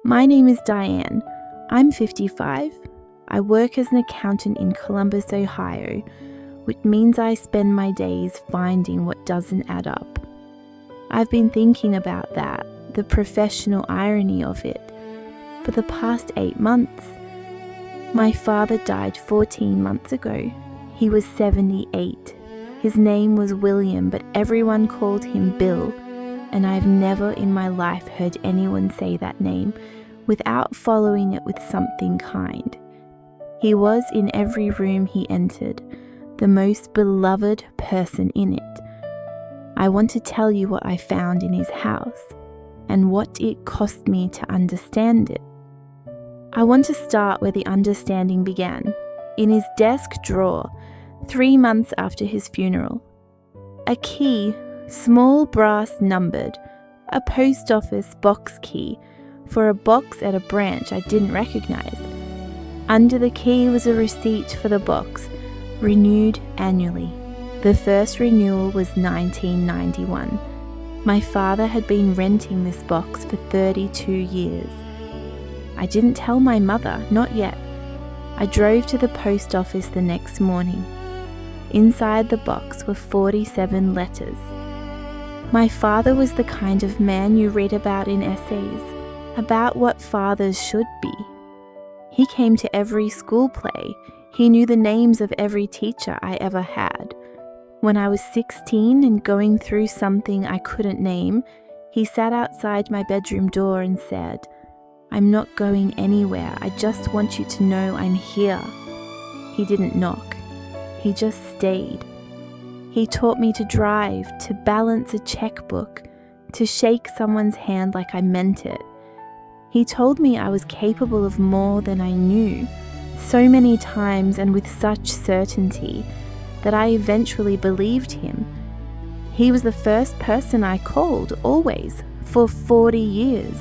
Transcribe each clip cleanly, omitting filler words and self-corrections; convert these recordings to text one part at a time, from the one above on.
My name is Diane. I'm 55. I work as an accountant in Columbus, Ohio, which means I spend my days finding what doesn't add up. I've been thinking about that, the professional irony of it, for the past 8 months. My father died 14 months ago. He was 78. His name was William, but everyone called him Bill, and I've never in my life heard anyone say that name without following it with something kind. He was in every room he entered, the most beloved person in it. I want to tell you what I found in his house and what it cost me to understand it. I want to start where the understanding began, in his desk drawer, 3 months after his funeral. A key, small brass numbered, a post office box key for a box at a branch I didn't recognize. Under the key was a receipt for the box, renewed annually. The first renewal was 1991. My father had been renting this box for 32 years. I didn't tell my mother, not yet. I drove to the post office the next morning. Inside the box were 47 letters. My father was the kind of man you read about in essays, about what fathers should be. He came to every school play. He knew the names of every teacher I ever had. When I was 16 and going through something I couldn't name, he sat outside my bedroom door and said, "I'm not going anywhere. I just want you to know I'm here." He didn't knock. He just stayed. He taught me to drive, to balance a checkbook, to shake someone's hand like I meant it. He told me I was capable of more than I knew, so many times and with such certainty that I eventually believed him. He was the first person I called, always, for 40 years.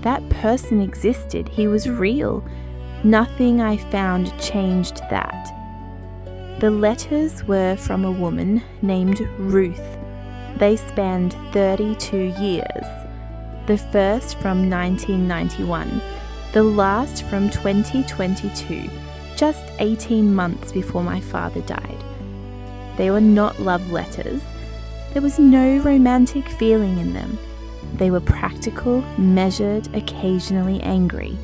That person existed. He was real. Nothing I found changed that. The letters were from a woman named Ruth. They spanned 32 years. The first from 1991, the last from 2022, just 18 months before my father died. They were not love letters. There was no romantic feeling in them. They were practical, measured, occasionally angry.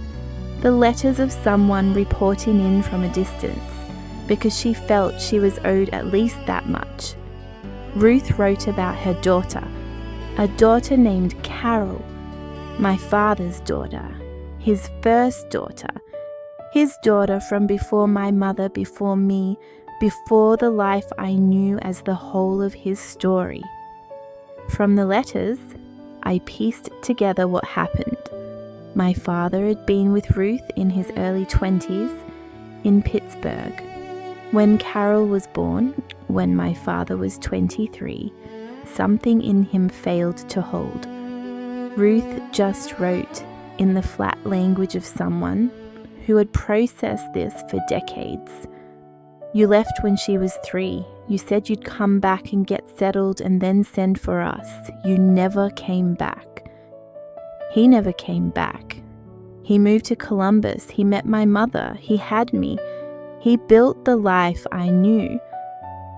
The letters of someone reporting in from a distance because she felt she was owed at least that much. Ruth wrote about her daughter, a daughter named Carol, my father's daughter, his first daughter, his daughter from before my mother, before me, before the life I knew as the whole of his story. From the letters, I pieced together what happened. My father had been with Ruth in his early 20s in Pittsburgh. When Carol was born, when my father was 23, something in him failed to hold. Ruth just wrote in the flat language of someone who had processed this for decades. "You left when she was 3. You said you'd come back and get settled and then send for us. You never came back." He never came back. He moved to Columbus. He met my mother. He had me. He built the life I knew.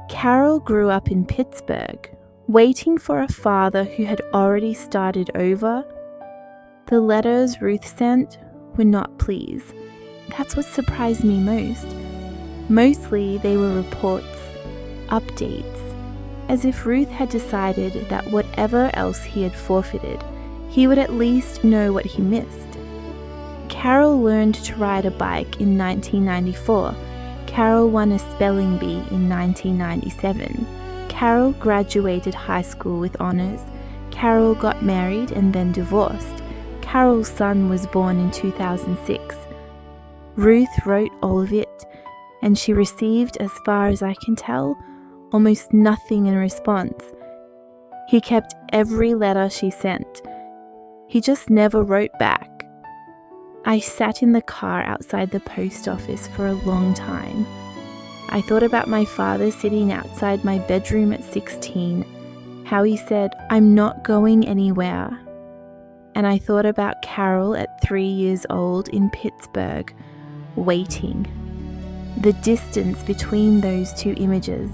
Carol grew up in Pittsburgh, waiting for a father who had already started over. The letters Ruth sent were not pleas. That's what surprised me most. Mostly they were reports, updates, as if Ruth had decided that whatever else he had forfeited, he would at least know what he missed. Carol learned to ride a bike in 1994. Carol won a spelling bee in 1997. Carol graduated high school with honors. Carol got married and then divorced. Carol's son was born in 2006. Ruth wrote all of it, and she received, as far as I can tell, almost nothing in response. He kept every letter she sent. He just never wrote back. I sat in the car outside the post office for a long time. I thought about my father sitting outside my bedroom at 16, how he said, "I'm not going anywhere." and I thought about Carol at 3 years old in Pittsburgh, waiting. The distance between those two images,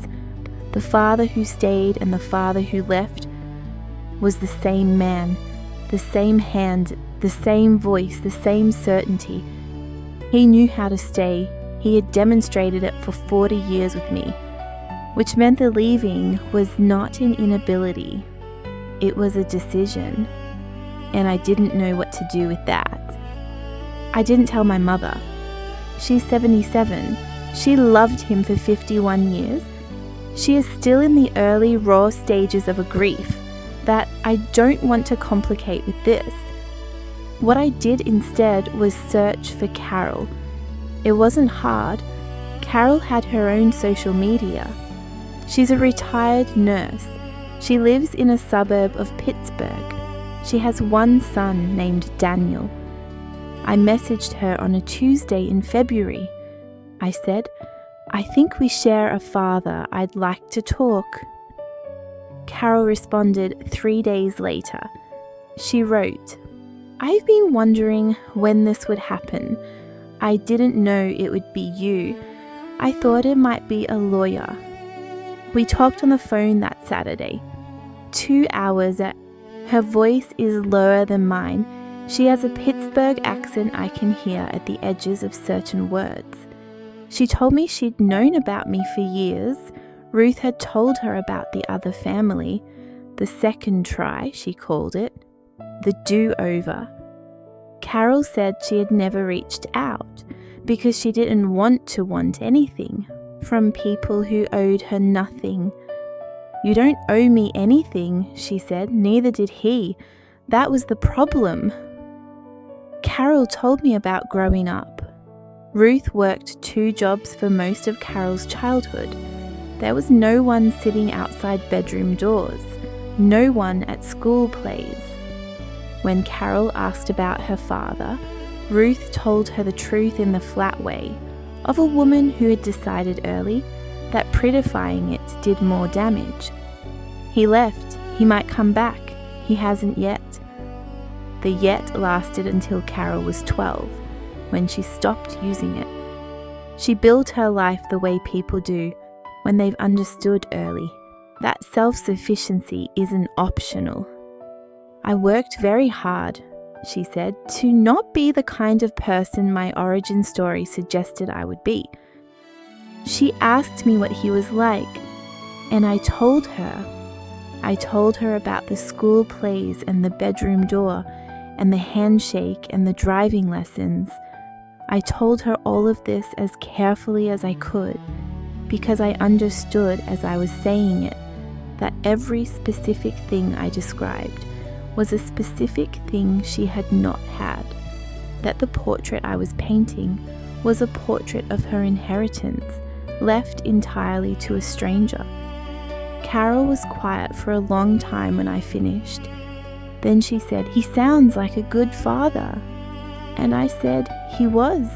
the father who stayed and the father who left, was the same man, the same hand, the same voice, the same certainty. He knew how to stay. He had demonstrated it for 40 years with me, which meant the leaving was not an inability. It was a decision, and I didn't know what to do with that. I didn't tell my mother. She's 77. She loved him for 51 years. She is still in the early, raw stages of a grief that I don't want to complicate with this. What I did instead was search for Carol. It wasn't hard. Carol had her own social media. She's a retired nurse. She lives in a suburb of Pittsburgh. She has one son named Daniel. I messaged her on a Tuesday in February. I said, "I think we share a father. I'd like to talk." Carol responded 3 days later. She wrote, "I've been wondering when this would happen. I didn't know it would be you. I thought it might be a lawyer." We talked on the phone that Saturday. 2 hours. Her voice is lower than mine. She has a Pittsburgh accent I can hear at the edges of certain words. She told me she'd known about me for years. Ruth had told her about the other family, the second try, she called it, the do-over. Carol said she had never reached out because she didn't want to want anything from people who owed her nothing. "You don't owe me anything," she said. "Neither did he. That was the problem." Carol told me about growing up. Ruth worked 2 jobs for most of Carol's childhood. There was no one sitting outside bedroom doors, no one at school plays. When Carol asked about her father, Ruth told her the truth in the flat way of a woman who had decided early that prettifying it did more damage. He left. He might come back. He hasn't yet. The yet lasted until Carol was 12, when she stopped using it. She built her life the way people do when they've understood early that self-sufficiency isn't optional. "I worked very hard," she said, "to not be the kind of person my origin story suggested I would be." She asked me what he was like, and I told her. I told her about the school plays and the bedroom door and the handshake and the driving lessons. I told her all of this as carefully as I could, because I understood as I was saying it that every specific thing I described was a specific thing she had not had, that the portrait I was painting was a portrait of her inheritance, left entirely to a stranger. Carol was quiet for a long time when I finished. Then she said, "He sounds like a good father." And I said, "He was."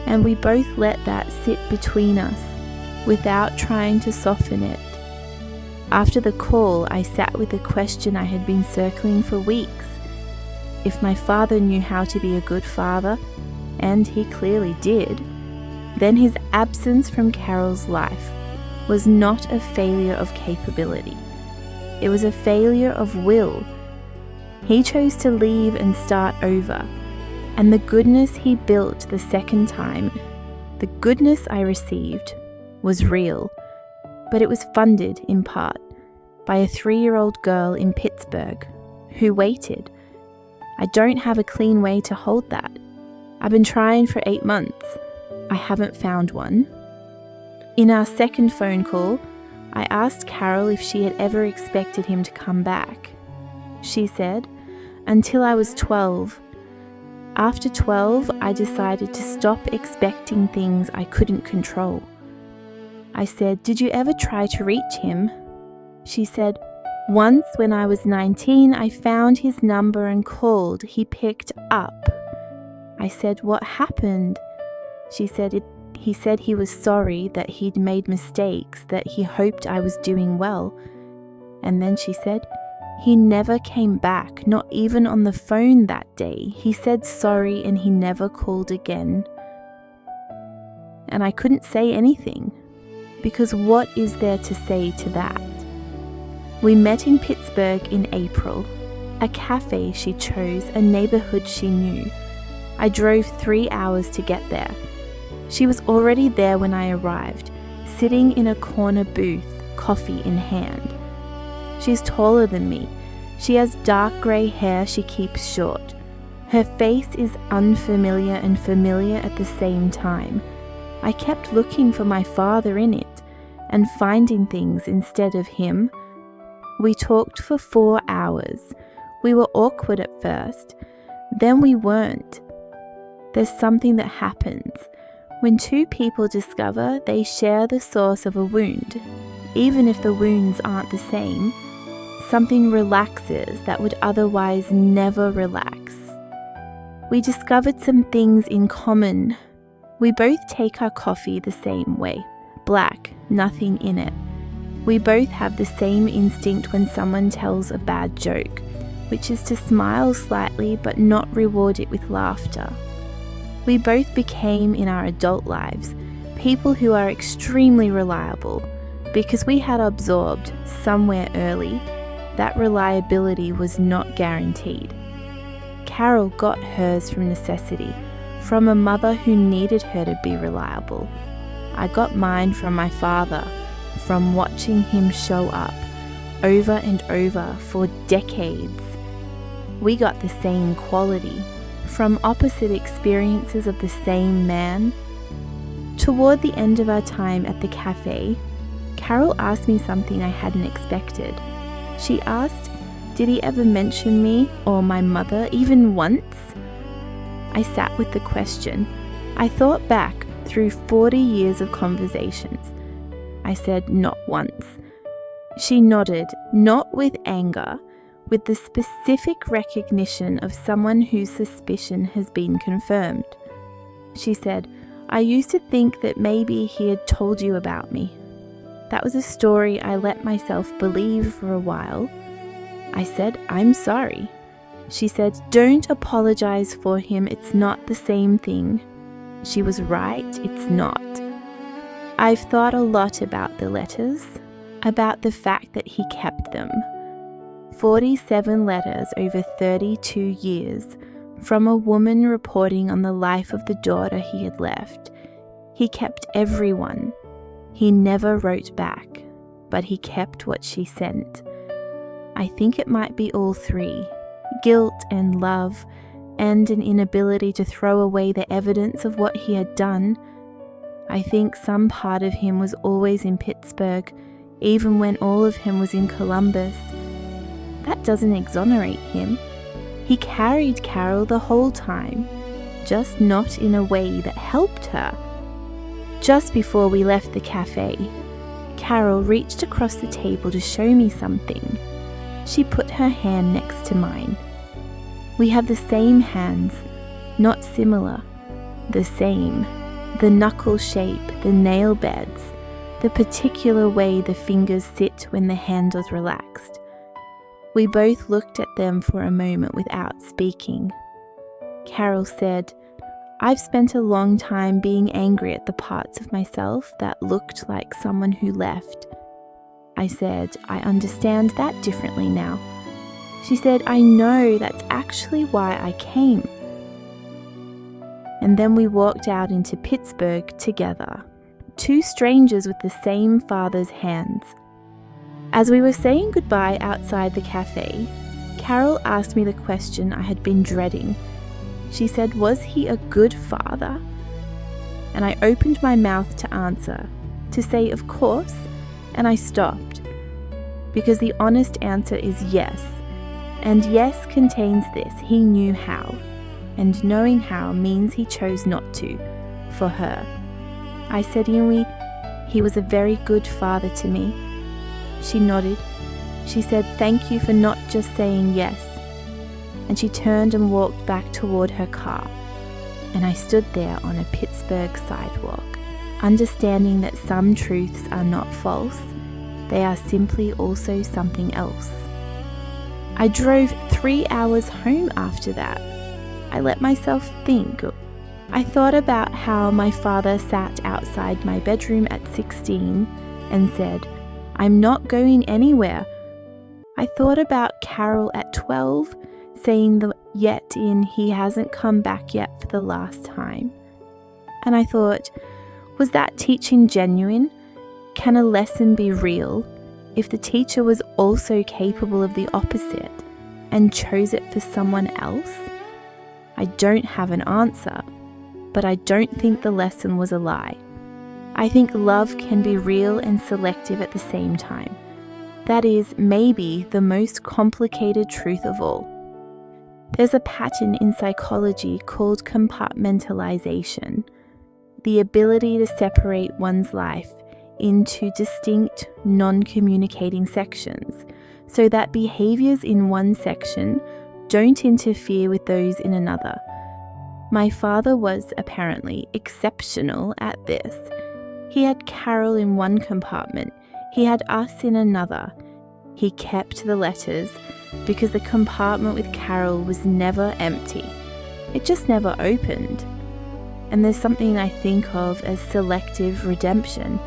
And we both let that sit between us without trying to soften it. After the call, I sat with a question I had been circling for weeks. If my father knew how to be a good father, and he clearly did, then his absence from Carol's life was not a failure of capability. It was a failure of will. He chose to leave and start over, and the goodness he built the second time, the goodness I received, was real, but it was funded in part by a 3-year-old girl in Pittsburgh who waited. I don't have a clean way to hold that. I've been trying for 8 months. I haven't found one. In our second phone call, I asked Carol if she had ever expected him to come back. She said, "Until I was 12. After 12, I decided to stop expecting things I couldn't control." I said, "Did you ever try to reach him?" She said, "Once when I was 19, I found his number and called. He picked up." I said, "What happened?" She said, he said he was sorry, that he'd made mistakes, that he hoped I was doing well. And then she said, He never came back, not even on the phone that day. He said sorry and he never called again. And I couldn't say anything, because what is there to say to that? We met in Pittsburgh in April. A cafe she chose, a neighborhood she knew. I drove 3 hours to get there. She was already there when I arrived, sitting in a corner booth, coffee in hand. She's taller than me. She has dark grey hair she keeps short. Her face is unfamiliar and familiar at the same time. I kept looking for my father in it and finding things instead of him. We talked for 4 hours. We were awkward at first, then we weren't. There's something that happens. When two people discover they share the source of a wound, even if the wounds aren't the same, something relaxes that would otherwise never relax. We discovered some things in common. We both take our coffee the same way, black, nothing in it. We both have the same instinct when someone tells a bad joke, which is to smile slightly but not reward it with laughter. We both became, in our adult lives, people who are extremely reliable because we had absorbed, somewhere early, that reliability was not guaranteed. Carol got hers from necessity, from a mother who needed her to be reliable. I got mine from my father, from watching him show up, over and over for decades. We got the same quality, from opposite experiences of the same man. Toward the end of our time at the cafe, Carol asked me something I hadn't expected. She asked, did he ever mention me or my mother even once? I sat with the question. I thought back through 40 years of conversations. I said, not once. She nodded, not with anger, with the specific recognition of someone whose suspicion has been confirmed. She said, I used to think that maybe he had told you about me. That was a story I let myself believe for a while. I said, I'm sorry. She said, don't apologize for him, it's not the same thing. She was right, it's not. I've thought a lot about the letters, about the fact that he kept them. 47 letters over 32 years from a woman reporting on the life of the daughter he had left. He kept everyone. He never wrote back, but he kept what she sent. I think it might be all three, guilt and love, and an inability to throw away the evidence of what he had done. I think some part of him was always in Pittsburgh, even when all of him was in Columbus. That doesn't exonerate him. He carried Carol the whole time, just not in a way that helped her. Just before we left the cafe, Carol reached across the table to show me something. She put her hand next to mine. We have the same hands, not similar, the same. The knuckle shape, the nail beds, the particular way the fingers sit when the handle's relaxed. We both looked at them for a moment without speaking. Carol said, I've spent a long time being angry at the parts of myself that looked like someone who left. I said, I understand that differently now. She said, I know, that's actually why I came. And then we walked out into Pittsburgh together, two strangers with the same father's hands. As we were saying goodbye outside the cafe, Carol asked me the question I had been dreading. She said, was he a good father? And I opened my mouth to answer, to say of course, and I stopped. Because the honest answer is yes. And yes contains this, he knew how. And knowing how means he chose not to, for her. I said, Yui, he was a very good father to me. She nodded. She said, thank you for not just saying yes. And she turned and walked back toward her car. And I stood there on a Pittsburgh sidewalk, understanding that some truths are not false, they are simply also something else. I drove 3 hours home after that. I let myself think. I thought about how my father sat outside my bedroom at 16 and said, "I'm not going anywhere." I thought about Carol at 12 saying the yet in "he hasn't come back yet" for the last time. And I thought, was that teaching genuine? Can a lesson be real if the teacher was also capable of the opposite and chose it for someone else? I don't have an answer, but I don't think the lesson was a lie. I think love can be real and selective at the same time. That is maybe the most complicated truth of all. There's a pattern in psychology called compartmentalization, the ability to separate one's life into distinct, non-communicating sections so that behaviors in one section don't interfere with those in another. My father was apparently exceptional at this. He had Carol in one compartment, he had us in another. He kept the letters because the compartment with Carol was never empty. It just never opened. And there's something I think of as selective redemption.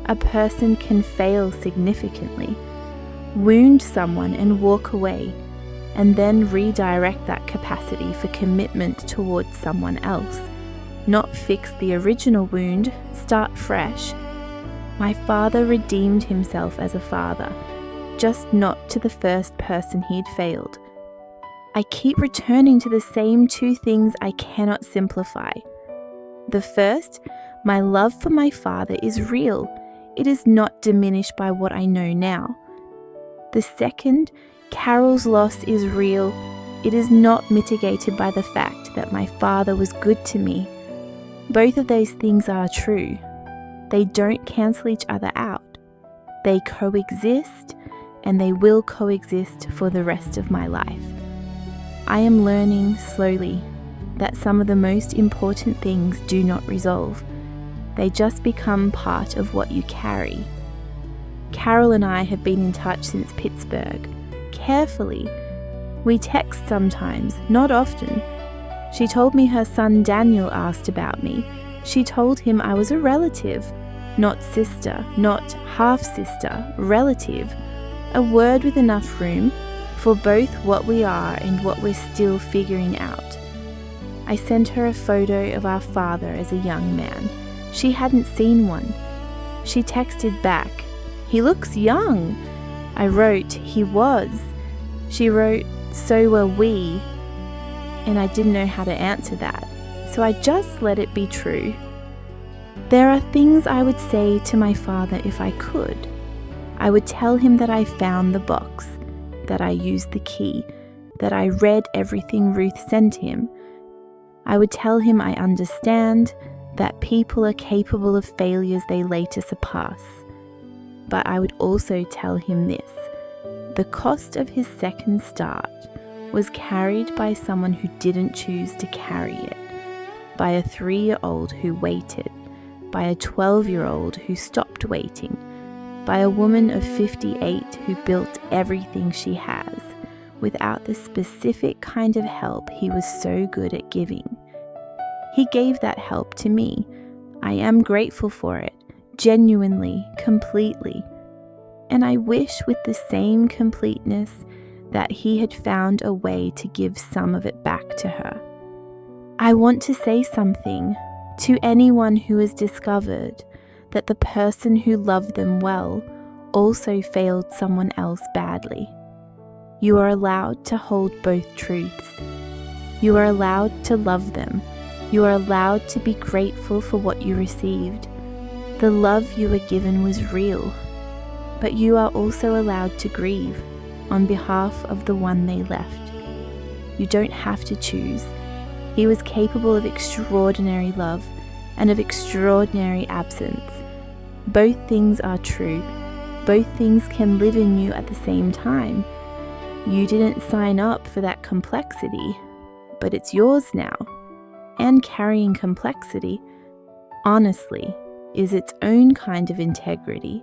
A person can fail significantly, wound someone and walk away, and then redirect that capacity for commitment towards someone else. Not fix the original wound, start fresh. My father redeemed himself as a father, just not to the first person he'd failed. I keep returning to the same two things I cannot simplify. The first, my love for my father is real. It is not diminished by what I know now. The second, Carol's loss is real. It is not mitigated by the fact that my father was good to me. Both of those things are true. They don't cancel each other out. They coexist, and they will coexist for the rest of my life. I am learning slowly that some of the most important things do not resolve. They just become part of what you carry. Carol and I have been in touch since Pittsburgh. Carefully. We text sometimes, not often. She told me her son Daniel asked about me. She told him I was a relative, not sister, not half-sister, relative. A word with enough room for both what we are and what we're still figuring out. I sent her a photo of our father as a young man. She hadn't seen one. She texted back, "He looks young." I wrote, "He was." She wrote, "So were we." And I didn't know how to answer that, so I just let it be true. There are things I would say to my father if I could. I would tell him that I found the box, that I used the key, that I read everything Ruth sent him. I would tell him I understand that people are capable of failures they later surpass. But I would also tell him this: the cost of his second start was carried by someone who didn't choose to carry it, by a 3-year-old who waited, by a 12-year-old who stopped waiting, by a woman of 58 who built everything she has, without the specific kind of help he was so good at giving. He gave that help to me. I am grateful for it, genuinely, completely. And I wish with the same completeness that he had found a way to give some of it back to her. I want to say something to anyone who has discovered that the person who loved them well also failed someone else badly. You are allowed to hold both truths. You are allowed to love them. You are allowed to be grateful for what you received. The love you were given was real, but you are also allowed to grieve on behalf of the one they left. You don't have to choose. He was capable of extraordinary love and of extraordinary absence. Both things are true. Both things can live in you at the same time. You didn't sign up for that complexity, but it's yours now. And carrying complexity, honestly, is its own kind of integrity.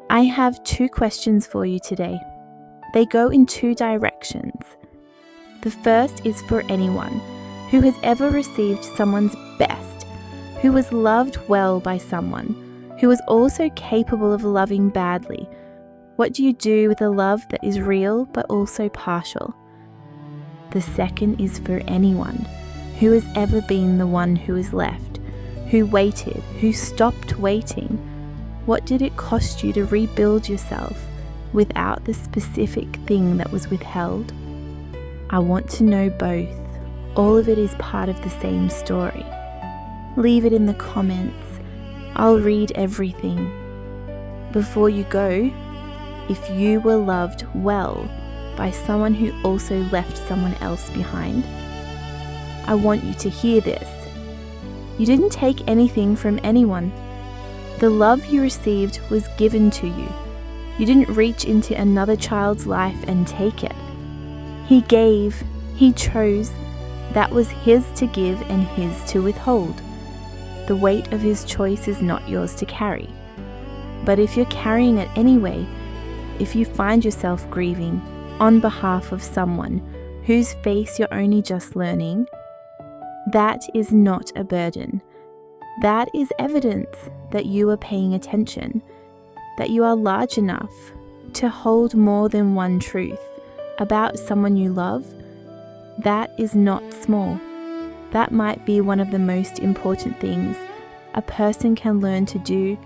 I have 2 questions for you today. They go in two directions. The first is for anyone who has ever received someone's best, who was loved well by someone, who was also capable of loving badly. What do you do with a love that is real but also partial? The second is for anyone who has ever been the one who is left, who waited, who stopped waiting. What did it cost you to rebuild yourself without the specific thing that was withheld? I want to know both. All of it is part of the same story. Leave it in the comments. I'll read everything. Before you go, if you were loved well by someone who also left someone else behind, I want you to hear this. You didn't take anything from anyone. The love you received was given to you. You didn't reach into another child's life and take it. He gave, he chose. That was his to give and his to withhold. The weight of his choice is not yours to carry. But if you're carrying it anyway, if you find yourself grieving on behalf of someone whose face you're only just learning, that is not a burden. That is evidence that you are paying attention, that you are large enough to hold more than one truth about someone you love. That is not small. That might be one of the most important things a person can learn to do